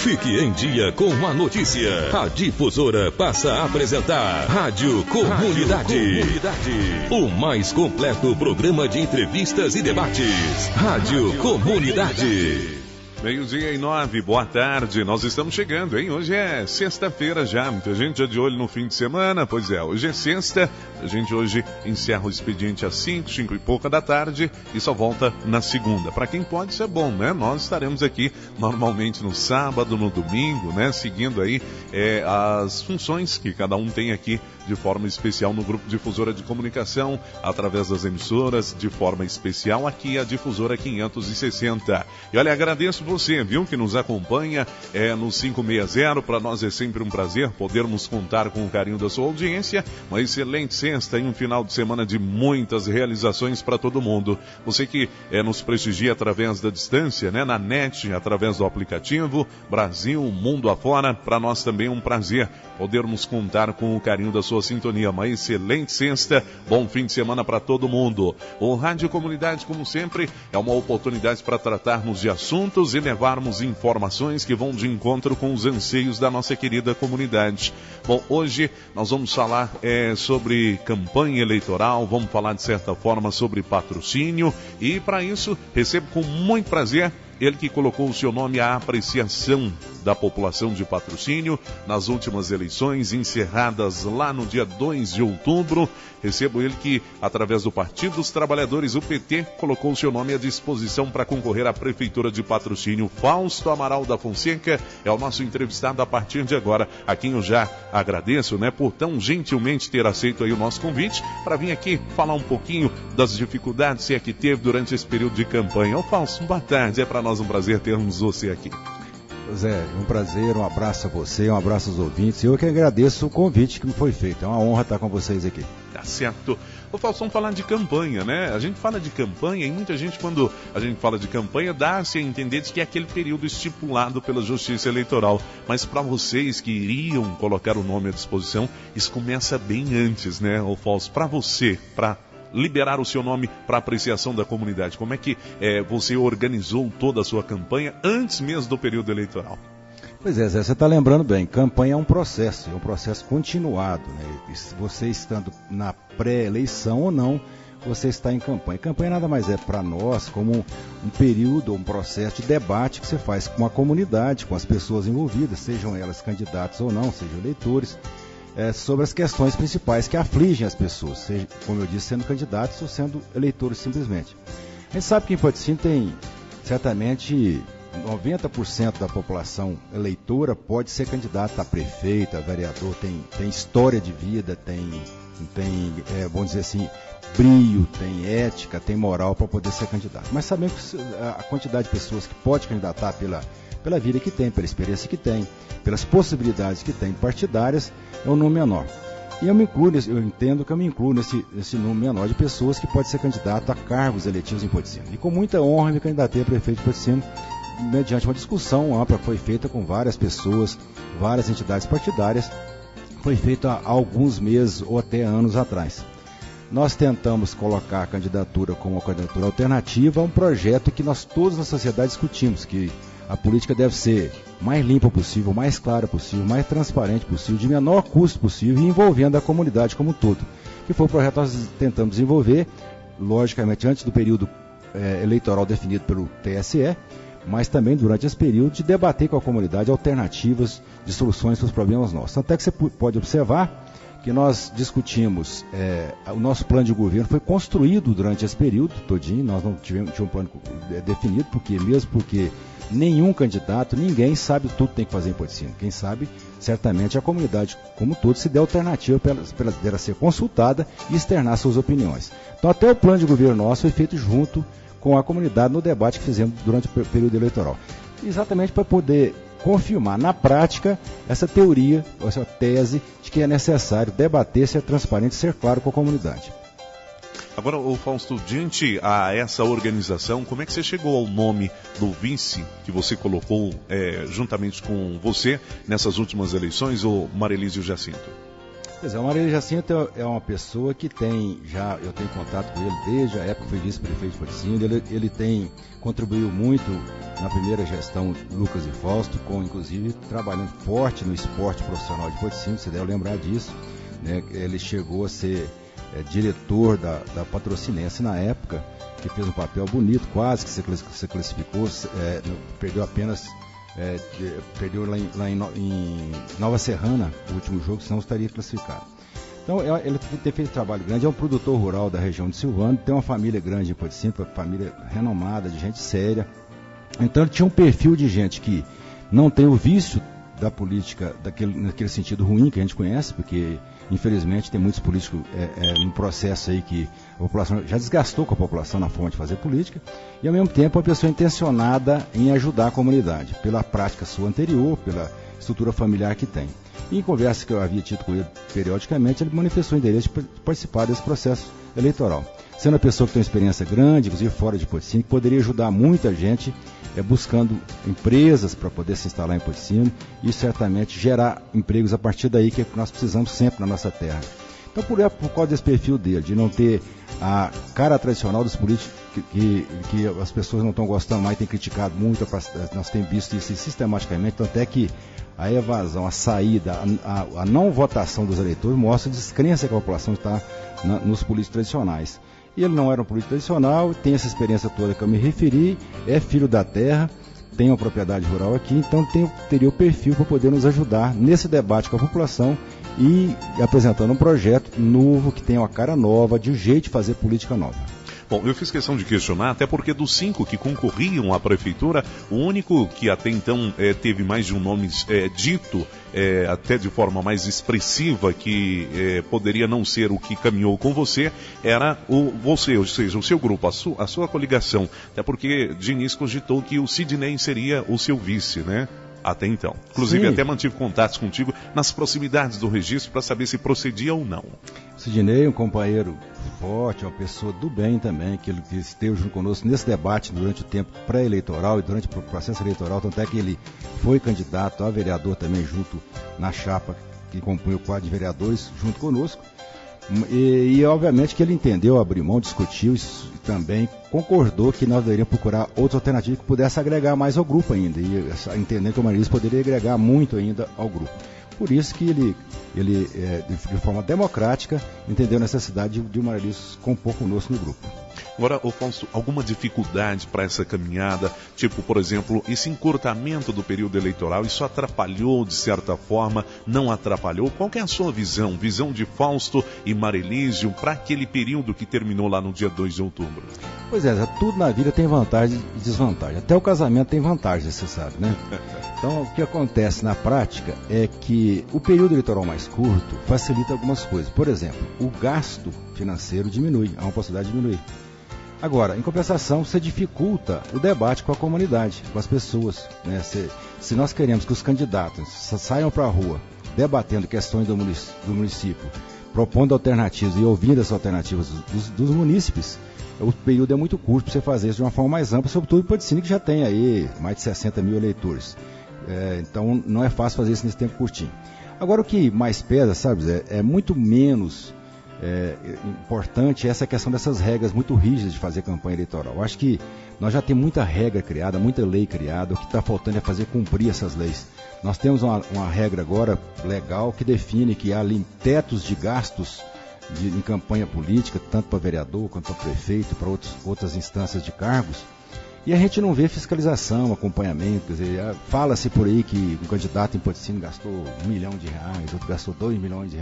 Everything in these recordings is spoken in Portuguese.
Fique em dia com a notícia. A Difusora passa a apresentar Rádio Comunidade. O mais completo programa de entrevistas e debates. Rádio Comunidade. 12:09, boa tarde, nós estamos chegando, hein? Hoje é sexta-feira já, muita gente já de olho no fim de semana, pois é, hoje é sexta, a gente hoje encerra o expediente às 5 e pouca da tarde e só volta na segunda. Para quem pode, isso é bom, né? Nós estaremos aqui normalmente no sábado, no domingo, né? Seguindo aí as funções que cada um tem aqui de forma especial no Grupo Difusora de Comunicação, através das emissoras, de forma especial aqui a Difusora 560. E olha, agradeço você, viu, que nos acompanha no 560, para nós é sempre um prazer podermos contar com o carinho da sua audiência. Uma excelente sexta e um final de semana de muitas realizações para todo mundo. Você que nos prestigia através da distância, né, na net, através do aplicativo, Brasil, mundo afora, para nós também é um prazer podermos contar com o carinho da sua sintonia. Uma excelente sexta, bom fim de semana para todo mundo. O Rádio Comunidade, como sempre, é uma oportunidade para tratarmos de assuntos e levarmos informações que vão de encontro com os anseios da nossa querida comunidade. Bom, hoje nós vamos falar sobre campanha eleitoral, vamos falar de certa forma sobre patrocínio e para isso recebo com muito prazer ele que colocou o seu nome à apreciação da população de Patrocínio nas últimas eleições encerradas lá no dia 2 de outubro. Recebo ele que, através do Partido dos Trabalhadores, o PT, colocou o seu nome à disposição para concorrer à Prefeitura de Patrocínio. Fausto Amaral da Fonseca é o nosso entrevistado a partir de agora, a quem eu já agradeço, né, por tão gentilmente ter aceito aí o nosso convite para vir aqui falar um pouquinho das dificuldades que teve durante esse período de campanha. Ô Fausto, boa tarde, é para nós um prazer termos você aqui. Zé, um prazer, um abraço a você, um abraço aos ouvintes. Eu que agradeço o convite que me foi feito. É uma honra estar com vocês aqui. Tá certo. Ô Faustão, falar de campanha, né? A gente fala de campanha e muita gente, quando a gente fala de campanha, dá-se a entender que é aquele período estipulado pela Justiça Eleitoral. Mas para vocês que iriam colocar o nome à disposição, isso começa bem antes, né, ô Fausto? Para você, para liberar o seu nome para apreciação da comunidade, como é que você organizou toda a sua campanha antes mesmo do período eleitoral? Pois é, Zé, você está lembrando bem, campanha é um processo continuado, né? Você estando na pré-eleição ou não, você está em campanha. Campanha nada mais é para nós como um período, um processo de debate que você faz com a comunidade, com as pessoas envolvidas, sejam elas candidatos ou não, sejam eleitores, sobre as questões principais que afligem as pessoas, seja, como eu disse, sendo candidatos ou sendo eleitores simplesmente. A gente sabe que em Patrocínio tem, certamente, 90% da população eleitora pode ser candidata a prefeito, a vereador, tem história de vida, tem vamos dizer assim, brio, tem ética, tem moral para poder ser candidato. Mas sabemos que a quantidade de pessoas que pode candidatar pela vida que tem, pela experiência que tem, pelas possibilidades que tem partidárias, é um número menor. E eu entendo que eu me incluo nesse número menor de pessoas que pode ser candidato a cargos eletivos em Patrocínio. E com muita honra me candidatei a prefeito de Patrocínio, mediante uma discussão ampla que foi feita com várias pessoas, várias entidades partidárias, foi feita há alguns meses ou até anos atrás. Nós tentamos colocar a candidatura como uma candidatura alternativa a um projeto que nós todos na sociedade discutimos, que a política deve ser mais limpa possível, mais clara possível, mais transparente possível, de menor custo possível e envolvendo a comunidade como um todo. Que foi o projeto que nós tentamos desenvolver, logicamente antes do período eleitoral definido pelo TSE, mas também durante esse período de debater com a comunidade alternativas de soluções para os problemas nossos. Até que você pode observar que nós discutimos, o nosso plano de governo foi construído durante esse período todinho, nós não tivemos um plano definido, porque nenhum candidato, ninguém sabe tudo que tem que fazer em Patrocínio. Quem sabe, certamente, a comunidade como um todo, se der alternativa para ela ser consultada e externar suas opiniões. Então, até o plano de governo nosso foi feito junto com a comunidade no debate que fizemos durante o período eleitoral. Exatamente para poder confirmar na prática essa teoria, essa tese de que é necessário debater, ser transparente, ser claro com a comunidade. Agora, Fausto, diante a essa organização, como é que você chegou ao nome do vice que você colocou juntamente com você nessas últimas eleições, o Marelísio Jacinto? Pois é, o Marílio Jacinto é uma pessoa que eu tenho contato com ele desde a época que foi vice-prefeito de Patrocínio. Ele contribuiu muito na primeira gestão Lucas e Fausto, inclusive trabalhando forte no esporte profissional de Patrocínio, você deve lembrar disso, né? Ele chegou a ser diretor da Patrocinense na época, que fez um papel bonito, quase que se classificou, perdeu apenas... perdeu lá em Nova Serrana o último jogo, senão estaria classificado. Então ele tem feito um trabalho grande, é um produtor rural da região de Silvânia, tem uma família grande em Patrocínio, uma família renomada, de gente séria. Então ele tinha um perfil de gente que não tem o vício da política naquele sentido ruim que a gente conhece, porque infelizmente tem muitos políticos no processo aí que a população já desgastou com a população na forma de fazer política, e ao mesmo tempo uma pessoa intencionada em ajudar a comunidade, pela prática sua anterior, pela estrutura familiar que tem. E em conversa que eu havia tido com ele periodicamente, ele manifestou o interesse de participar desse processo eleitoral. Sendo uma pessoa que tem uma experiência grande, inclusive fora de Patrocínio, que poderia ajudar muita gente buscando empresas para poder se instalar em Patrocínio e certamente gerar empregos a partir daí, que nós precisamos sempre na nossa terra. Então, por causa desse perfil dele, de não ter a cara tradicional dos políticos que as pessoas não estão gostando mais, têm criticado muito, nós temos visto isso sistematicamente, então até que a evasão, a saída, a não votação dos eleitores mostra a descrença que a população está nos políticos tradicionais. E ele não era um político tradicional, tem essa experiência toda que eu me referi, é filho da terra, tem uma propriedade rural aqui, então teria o perfil para poder nos ajudar nesse debate com a população e apresentando um projeto novo, que tem uma cara nova, de um jeito de fazer política nova. Bom, eu fiz questão de questionar, até porque dos 5 que concorriam à prefeitura, o único que até então teve mais de um nome dito, até de forma mais expressiva, que poderia não ser o que caminhou com você, era você, ou seja, o seu grupo, a sua coligação. Até porque Diniz cogitou que o Sidney seria o seu vice, né? Até então. Inclusive, até mantive contatos contigo nas proximidades do registro para saber se procedia ou não. Sidney, um companheiro forte, uma pessoa do bem também, que esteve junto conosco nesse debate durante o tempo pré-eleitoral e durante o processo eleitoral, tanto é que ele foi candidato a vereador também junto na chapa que compunha o quadro de vereadores junto conosco. E obviamente que ele entendeu, abriu mão, discutiu isso, e também concordou que nós deveríamos procurar outras alternativas que pudessem agregar mais ao grupo ainda, e entendendo que o Marílio poderia agregar muito ainda ao grupo. Por isso que ele de forma democrática, entendeu a necessidade de o Marílio compor conosco no grupo. Agora, Fausto, alguma dificuldade para essa caminhada? Tipo, por exemplo, esse encurtamento do período eleitoral, isso atrapalhou de certa forma, não atrapalhou? Qual que é a sua visão de Fausto e Marilísio para aquele período que terminou lá no dia 2 de outubro? Pois é, tudo na vida tem vantagem e desvantagem. Até o casamento tem vantagem, você sabe, né? Então, o que acontece na prática é que o período eleitoral mais curto facilita algumas coisas. Por exemplo, o gasto financeiro diminui, há uma possibilidade de diminuir. Agora, em compensação, você dificulta o debate com a comunidade, com as pessoas, né? Se nós queremos que os candidatos saiam para a rua debatendo questões do município, propondo alternativas e ouvindo as alternativas dos munícipes, o período é muito curto para você fazer isso de uma forma mais ampla, sobretudo o Patrocínio, que já tem aí mais de 60 mil eleitores. Então, não é fácil fazer isso nesse tempo curtinho. Agora, o que mais pesa, sabe, Zé, é muito menos importante essa questão dessas regras muito rígidas de fazer campanha eleitoral. Eu acho que nós já temos muita regra criada, muita lei criada, o que está faltando é fazer cumprir essas leis. Nós temos uma regra agora legal que define que há ali tetos de gastos em campanha política, tanto para vereador quanto para prefeito, para outras instâncias de cargos, e a gente não vê fiscalização, acompanhamento. Quer dizer, fala-se por aí que um candidato em Patrocínio gastou R$1 milhão, outro gastou R$2 milhões,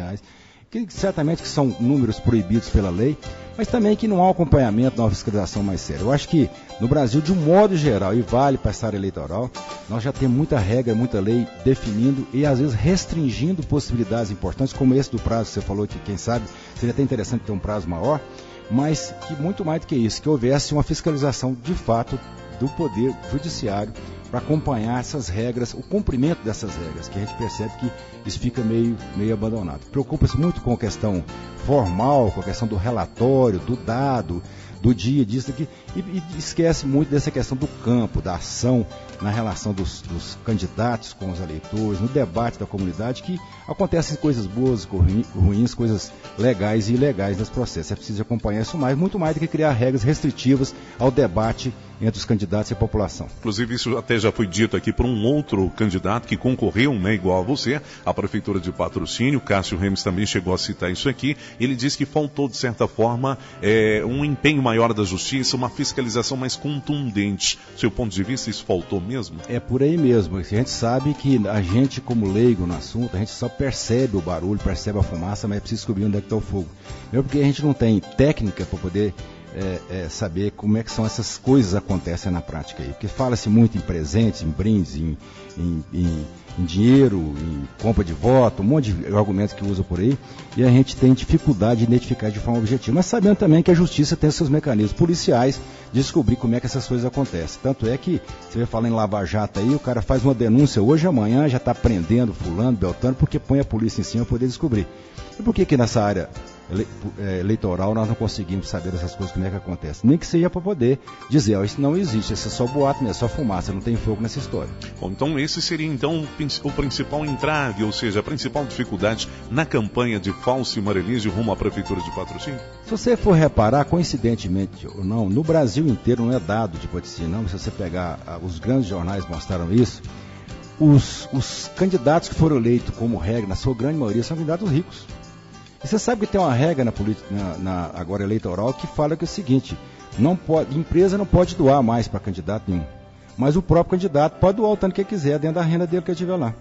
que certamente que são números proibidos pela lei, mas também que não há um acompanhamento, não há uma fiscalização mais séria. Eu acho que no Brasil, de um modo geral, e vale para essa área eleitoral, nós já temos muita regra, muita lei definindo e às vezes restringindo possibilidades importantes, como esse do prazo que você falou, que quem sabe seria até interessante ter um prazo maior, mas que muito mais do que isso, que houvesse uma fiscalização de fato do Poder Judiciário para acompanhar essas regras, o cumprimento dessas regras, que a gente percebe que isso fica meio abandonado. Preocupa-se muito com a questão formal, com a questão do relatório, do dado, do dia, disso aqui, e esquece muito dessa questão do campo, da ação, na relação dos candidatos com os eleitores, no debate da comunidade, que acontecem coisas boas, ruins, coisas legais e ilegais nesse processo. É preciso acompanhar isso mais, muito mais do que criar regras restritivas ao debate entre os candidatos e a população. Inclusive, isso até já foi dito aqui por um outro candidato que concorreu, né, igual a você, a Prefeitura de Patrocínio. Cássio Remes também chegou a citar isso aqui. Ele disse que faltou, de certa forma, um empenho maior da justiça, uma fiscalização mais contundente. Do seu ponto de vista, isso faltou mesmo? É por aí mesmo. A gente sabe que a gente, como leigo no assunto, a gente só percebe o barulho, percebe a fumaça, mas é preciso descobrir onde é que está o fogo. Mesmo porque a gente não tem técnica para poder saber como é que são essas coisas acontecem na prática aí. Porque fala-se muito em presentes, em brindes, em dinheiro, em compra de voto, um monte de argumentos que usa por aí, e a gente tem dificuldade de identificar de forma objetiva. Mas sabendo também que a justiça tem seus mecanismos policiais de descobrir como é que essas coisas acontecem. Tanto é que, você vai falar em Lava Jato aí, o cara faz uma denúncia hoje, amanhã já está prendendo fulano, beltrano, porque põe a polícia em cima para poder descobrir. E por que nessa área eleitoral nós não conseguimos saber dessas coisas, como é que acontece? Nem que seja para poder dizer, isso não existe, isso é só boato, é só fumaça, não tem fogo nessa história. Bom, então esse seria então o principal entrave, ou seja, a principal dificuldade na campanha de Fausto Marenise rumo à Prefeitura de Patrocínio? Se você for reparar, coincidentemente ou não, no Brasil inteiro não é dado de patrocínio, não. Se você pegar, os grandes jornais mostraram isso, os candidatos que foram eleitos como regra, na sua grande maioria, são candidatos ricos. E você sabe que tem uma regra na política, agora eleitoral, que fala que é o seguinte, empresa não pode doar mais para candidato nenhum, mas o próprio candidato pode doar o tanto que ele quiser dentro da renda dele que ele tiver lá.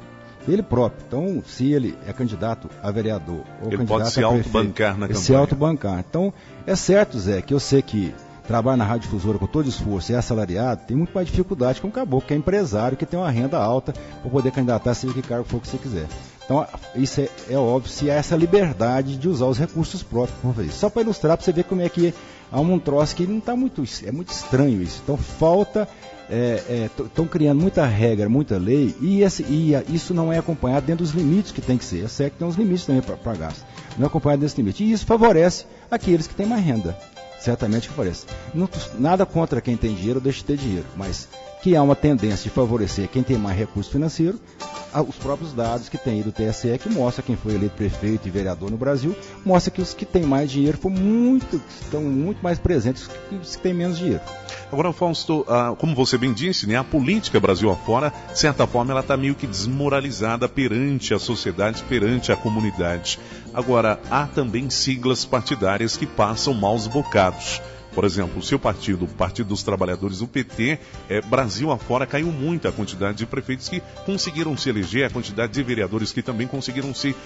Ele próprio. Então, se ele é candidato a vereador ou ele candidato pode se autobancar na campanha. Se autobancar. Então, é certo, Zé, que eu sei que trabalha na Rádio Difusora com todo esforço e é assalariado, tem muito mais dificuldade que um caboclo, que é empresário, que tem uma renda alta para poder candidatar, seja que cargo for que você quiser. Então, isso é óbvio, se há essa liberdade de usar os recursos próprios para fazer isso. Só para ilustrar, para você ver como é que há um troço que não está muito... É muito estranho isso. Então, falta... Estão criando muita regra, muita lei, e isso não é acompanhado dentro dos limites que tem que ser. É certo que tem uns limites também para gasto. Não é acompanhado desse limite. E isso favorece aqueles que têm mais renda. Certamente que favorece. Nada contra quem tem dinheiro ou deixa de ter dinheiro, mas que há uma tendência de favorecer quem tem mais recurso financeiro. Os próprios dados que tem aí do TSE, que mostra quem foi eleito prefeito e vereador no Brasil, mostra que os que têm mais dinheiro estão muito mais presentes que os que têm menos dinheiro. Agora, Fausto, como você bem disse, né, a política Brasil afora, de certa forma, ela está meio que desmoralizada perante a sociedade, perante a comunidade. Agora, há também siglas partidárias que passam maus bocados. Por exemplo, o seu partido, o Partido dos Trabalhadores, o PT, Brasil afora, caiu muito a quantidade de prefeitos que conseguiram se eleger, a quantidade de vereadores que também conseguiram se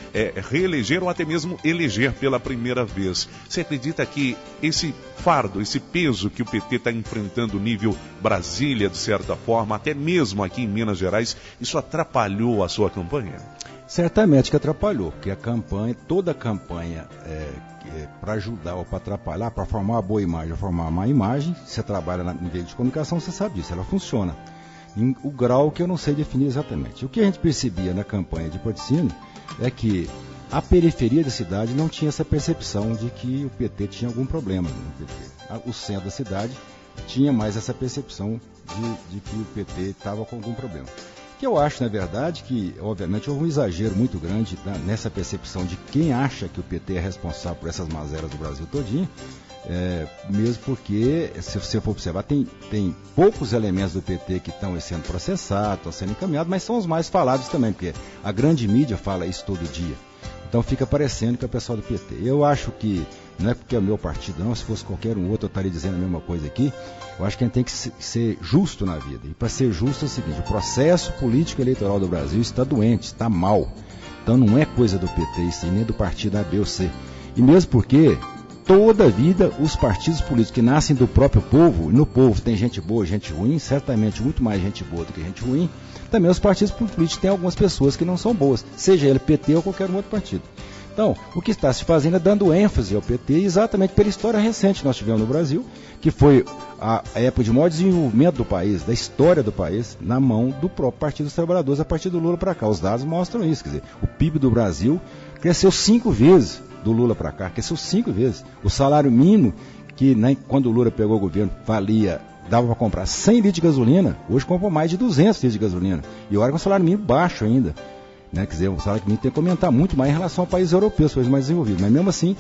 reeleger ou até mesmo eleger pela primeira vez. Você acredita que esse fardo, esse peso que o PT está enfrentando nível Brasília, de certa forma, até mesmo aqui em Minas Gerais, isso atrapalhou a sua campanha? Certamente que atrapalhou, porque toda a campanha para ajudar ou para atrapalhar, para formar uma boa imagem ou formar uma má imagem, você trabalha no meio de comunicação, você sabe disso, ela funciona. Em o grau que eu não sei definir exatamente. O que a gente percebia na campanha de Patrocínio é que a periferia da cidade não tinha essa percepção de que o PT tinha algum problema no PT. O centro da cidade tinha mais essa percepção de que o PT estava com algum problema. Que eu acho, na verdade, que, obviamente, houve um exagero muito grande nessa percepção de quem acha que o PT é responsável por essas mazelas do Brasil todinho, mesmo porque, se você for observar, tem poucos elementos do PT que estão sendo processados, estão sendo encaminhados, mas são os mais falados também, porque a grande mídia fala isso todo dia. Então fica parecendo que é o pessoal do PT. Eu acho que, não é porque é o meu partido não, se fosse qualquer um outro eu estaria dizendo a mesma coisa aqui. Eu acho que a gente tem que ser justo na vida. E para ser justo é o seguinte, o processo político eleitoral do Brasil está doente, está mal. Então não é coisa do PT isso, nem do partido A, B ou C. E mesmo porque toda a vida os partidos políticos que nascem do próprio povo, e no povo tem gente boa e gente ruim, certamente muito mais gente boa do que gente ruim, também os partidos políticos têm algumas pessoas que não são boas, seja ele PT ou qualquer outro partido. Então, o que está se fazendo é dando ênfase ao PT exatamente pela história recente que nós tivemos no Brasil, que foi a época de maior desenvolvimento do país, da história do país, na mão do próprio Partido dos Trabalhadores, a partir do Lula para cá. Os dados mostram isso, quer dizer, o PIB do Brasil cresceu 5 vezes do Lula para cá, cresceu 5 vezes. O salário mínimo que nem quando o Lula pegou o governo dava para comprar 100 litros de gasolina, hoje compra mais de 200 litros de gasolina. E olha com o salário mínimo baixo ainda. Né? Quer dizer, o salário mínimo tem que aumentar muito mais em relação a países europeus, países mais desenvolvidos. Mas mesmo assim,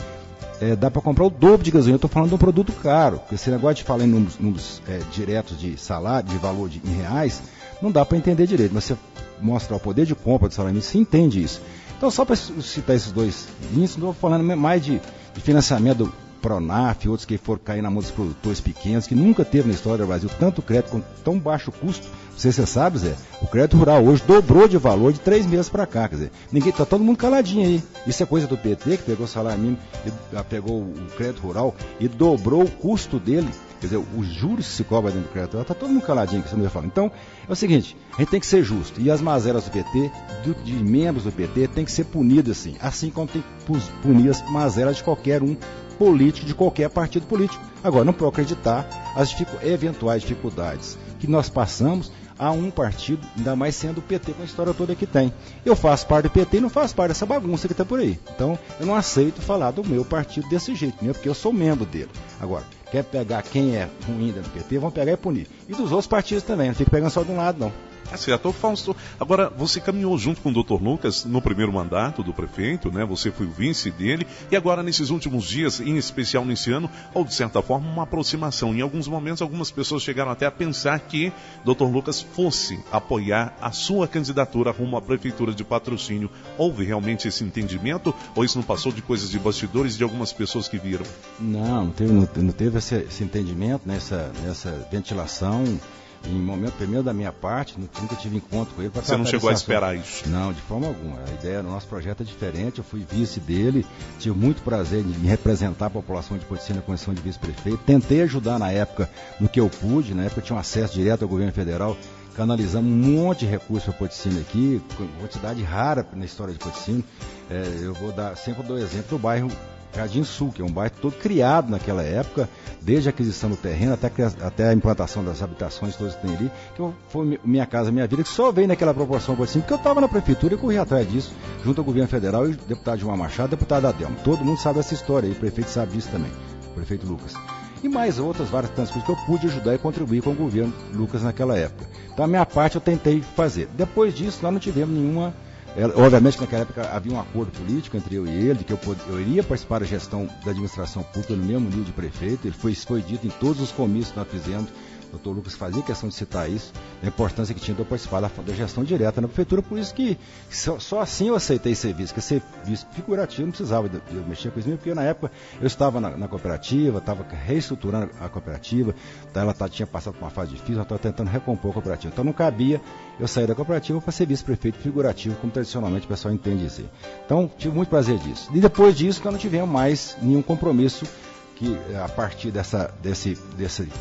dá para comprar o dobro de gasolina. Eu estou falando de um produto caro, porque esse negócio de falar em números diretos de salário, de valor em reais, não dá para entender direito. Mas você mostra o poder de compra do salário mínimo, você entende isso. Então, só para citar esses dois índices, não estou falando mais de financiamento do Pronaf, outros que foram cair na mão dos produtores pequenos, que nunca teve na história do Brasil tanto crédito com tão baixo custo. Você sabe, Zé, o crédito rural hoje dobrou de valor de 3 meses para cá, quer dizer, tá todo mundo caladinho aí. Isso é coisa do PT, que pegou o salário mínimo, pegou o crédito rural e dobrou o custo dele. Quer dizer, os juros que se cobram dentro do crédito rural, está todo mundo caladinho, que você não vai falar. Então, é o seguinte, a gente tem que ser justo. E as mazelas do PT, de membros do PT, tem que ser punidas assim como tem que punir as mazelas de qualquer um político, de qualquer partido político. Agora, não pode acreditar as eventuais dificuldades que nós passamos a um partido, ainda mais sendo o PT com a história toda que tem. Eu faço parte do PT e não faço parte dessa bagunça que está por aí. Então, eu não aceito falar do meu partido desse jeito, né? Porque eu sou membro dele. Agora, quer pegar quem é ruim dentro do PT, vão pegar e punir. E dos outros partidos também, não fica pegando só de um lado, não. É certo, Fausto. Agora, você caminhou junto com o Dr. Lucas no primeiro mandato do prefeito, né? Você foi o vice dele, e agora nesses últimos dias, em especial nesse ano, ou de certa forma, uma aproximação. Em alguns momentos, algumas pessoas chegaram até a pensar que Dr. Lucas fosse apoiar a sua candidatura rumo à prefeitura de Patrocínio. Houve realmente esse entendimento, ou isso não passou de coisas de bastidores de algumas pessoas que viram? Não teve esse entendimento, nessa ventilação. Em momento primeiro da minha parte, nunca tive encontro com ele. Você não chegou a esperar isso? Não, de forma alguma. A ideia do nosso projeto é diferente. Eu fui vice dele, tive muito prazer de me representar a população de Patrocínio na condição de vice-prefeito. Tentei ajudar na época no que eu pude. Na época eu tinha um acesso direto ao governo federal. Canalizamos um monte de recursos para Patrocínio aqui, quantidade rara na história de Patrocínio. Eu sempre dou exemplo do bairro Jardim Sul, que é um bairro todo criado naquela época, desde a aquisição do terreno até a implantação das habitações todas que tem ali, que foi Minha Casa Minha Vida, que só veio naquela proporção, porque eu estava na prefeitura e corri atrás disso, junto ao governo federal e o deputado Gilmar Machado, deputado Adelmo. Todo mundo sabe essa história aí, o prefeito sabe disso também, o prefeito Lucas. E mais várias tantas coisas que eu pude ajudar e contribuir com o governo Lucas naquela época. Então a minha parte eu tentei fazer. Depois disso, nós não tivemos nenhuma... Obviamente, naquela época havia um acordo político entre eu e ele, de que eu iria participar da gestão da administração pública no mesmo nível de prefeito. Isso foi dito em todos os comícios que nós fizemos. O doutor Lucas fazia questão de citar isso, a importância que tinha de eu participar da gestão direta na prefeitura. Por isso que só assim eu aceitei ser vice, porque ser vice figurativo não precisava de eu mexer com isso mesmo, porque na época eu estava na cooperativa, estava reestruturando a cooperativa, ela tinha passado por uma fase difícil, eu estava tentando recompor a cooperativa. Então não cabia eu sair da cooperativa para ser vice-prefeito figurativo, como tradicionalmente o pessoal entende dizer. Então tive muito prazer disso. E depois disso nós não tivemos mais nenhum compromisso que a partir desse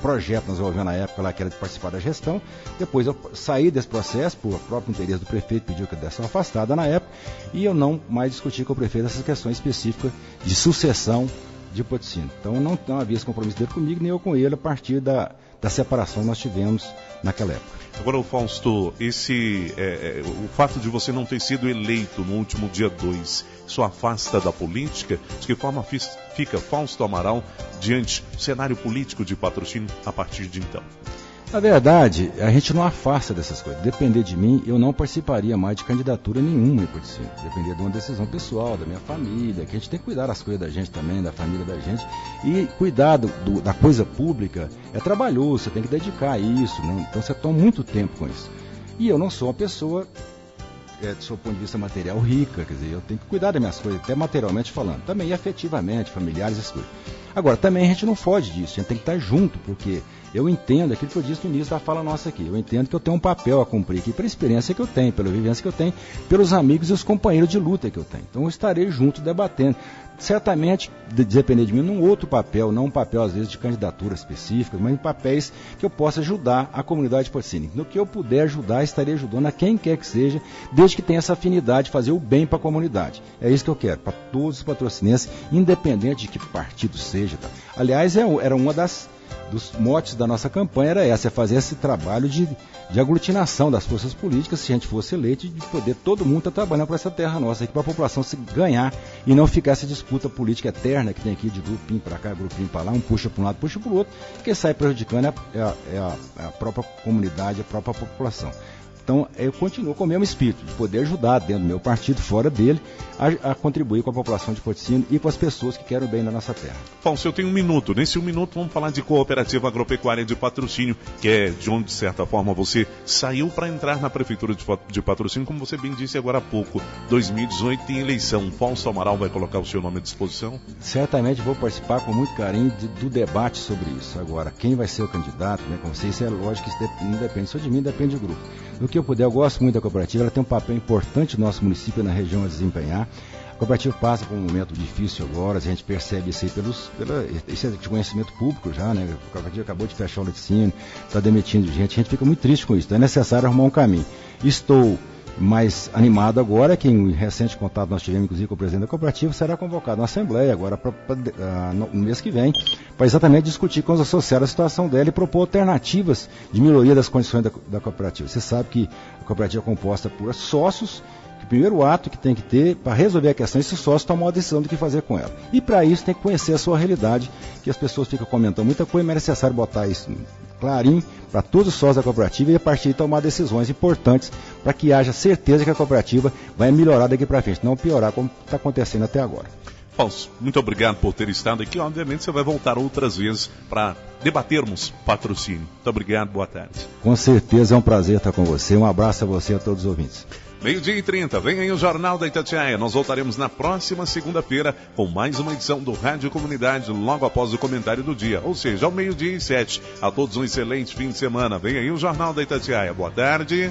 projeto que nós desenvolvemos na época lá, que era de participar da gestão. Depois eu saí desse processo, por próprio interesse do prefeito, pediu que eu desse uma afastada na época, e eu não mais discuti com o prefeito essas questões específicas de sucessão de Patrocínio. Então não havia esse compromisso dele comigo, nem eu com ele, a partir da separação que nós tivemos naquela época. Agora, Fausto, o fato de você não ter sido eleito no último dia 2, isso afasta da política? De que forma fica Fausto Amaral diante do cenário político de Patrocínio a partir de então? Na verdade, a gente não afasta dessas coisas. Depender de mim, eu não participaria mais de candidatura nenhuma em Patrocínio. Depender de uma decisão pessoal, da minha família, que a gente tem que cuidar das coisas da gente também, da família da gente. E cuidar da coisa pública é trabalhoso, você tem que dedicar a isso, né? Então você toma muito tempo com isso. E eu não sou uma pessoa, do seu ponto de vista material, rica, quer dizer, eu tenho que cuidar das minhas coisas, até materialmente falando, também afetivamente, familiares, essas coisas. Agora, também a gente não foge disso, a gente tem que estar junto, porque eu entendo aquilo que eu disse no início da fala nossa aqui, eu entendo que eu tenho um papel a cumprir aqui, pela experiência que eu tenho, pela vivência que eu tenho, pelos amigos e os companheiros de luta que eu tenho. Então eu estarei junto debatendo. Certamente, depender de mim, num outro papel, não um papel às vezes de candidatura específica, mas em papéis que eu possa ajudar a comunidade de Patrocínio. No que eu puder ajudar, estarei ajudando a quem quer que seja, desde que tenha essa afinidade de fazer o bem para a comunidade. É isso que eu quero, para todos os patrocinenses, independente de que partido seja. Tá? Aliás, era uma das dos motes da nossa campanha era essa, é fazer esse trabalho de aglutinação das forças políticas, se a gente fosse eleito, de poder todo mundo estar trabalhando para essa terra nossa, para a população se ganhar e não ficar essa disputa política eterna que tem aqui de grupinho para cá, grupinho para lá, um puxa para um lado, puxa para o outro, que sai prejudicando a própria comunidade, a própria população. Então, eu continuo com o mesmo espírito, de poder ajudar dentro do meu partido, fora dele, a contribuir com a população de Patrocínio e com as pessoas que querem o bem da nossa terra. Fausto, eu tenho 1 minuto. Nesse 1 minuto, vamos falar de Cooperativa Agropecuária de Patrocínio, que é de onde, de certa forma, você saiu para entrar na Prefeitura de Patrocínio, como você bem disse agora há pouco. 2018 tem eleição. Fausto Amaral vai colocar o seu nome à disposição? Certamente vou participar com muito carinho do debate sobre isso. Agora, quem vai ser o candidato, né, como você, isso é lógico que isso não depende só de mim, depende do grupo. No que eu puder, eu gosto muito da cooperativa, ela tem um papel importante no nosso município e na região a desempenhar. A cooperativa passa por um momento difícil agora, a gente percebe isso aí esse é de conhecimento público já, né? A cooperativa acabou de fechar o laticínio, está demitindo gente, a gente fica muito triste com isso, então é necessário arrumar um caminho. Estou mais animado agora, que em recente contato nós tivemos, inclusive, com o presidente da cooperativa, será convocado uma assembleia agora no mês que vem, para exatamente discutir com os associados a situação dela e propor alternativas de melhoria das condições da cooperativa. Você sabe que a cooperativa é composta por sócios, que o primeiro ato que tem que ter para resolver a questão é esse sócio tomar uma decisão do que fazer com ela. E para isso tem que conhecer a sua realidade, que as pessoas ficam comentando muita coisa, mas é necessário botar isso clarinho para todos os sócios da cooperativa e a partir de tomar decisões importantes para que haja certeza que a cooperativa vai melhorar daqui para frente, não piorar como está acontecendo até agora. Fausto, muito obrigado por ter estado aqui. Obviamente você vai voltar outras vezes para debatermos Patrocínio. Muito obrigado, boa tarde. Com certeza é um prazer estar com você. Um abraço a você e a todos os ouvintes. 12h30, vem aí o Jornal da Itatiaia. Nós voltaremos na próxima segunda-feira com mais uma edição do Rádio Comunidade, logo após o comentário do dia, ou seja, ao 12h07. A todos um excelente fim de semana. Vem aí o Jornal da Itatiaia. Boa tarde.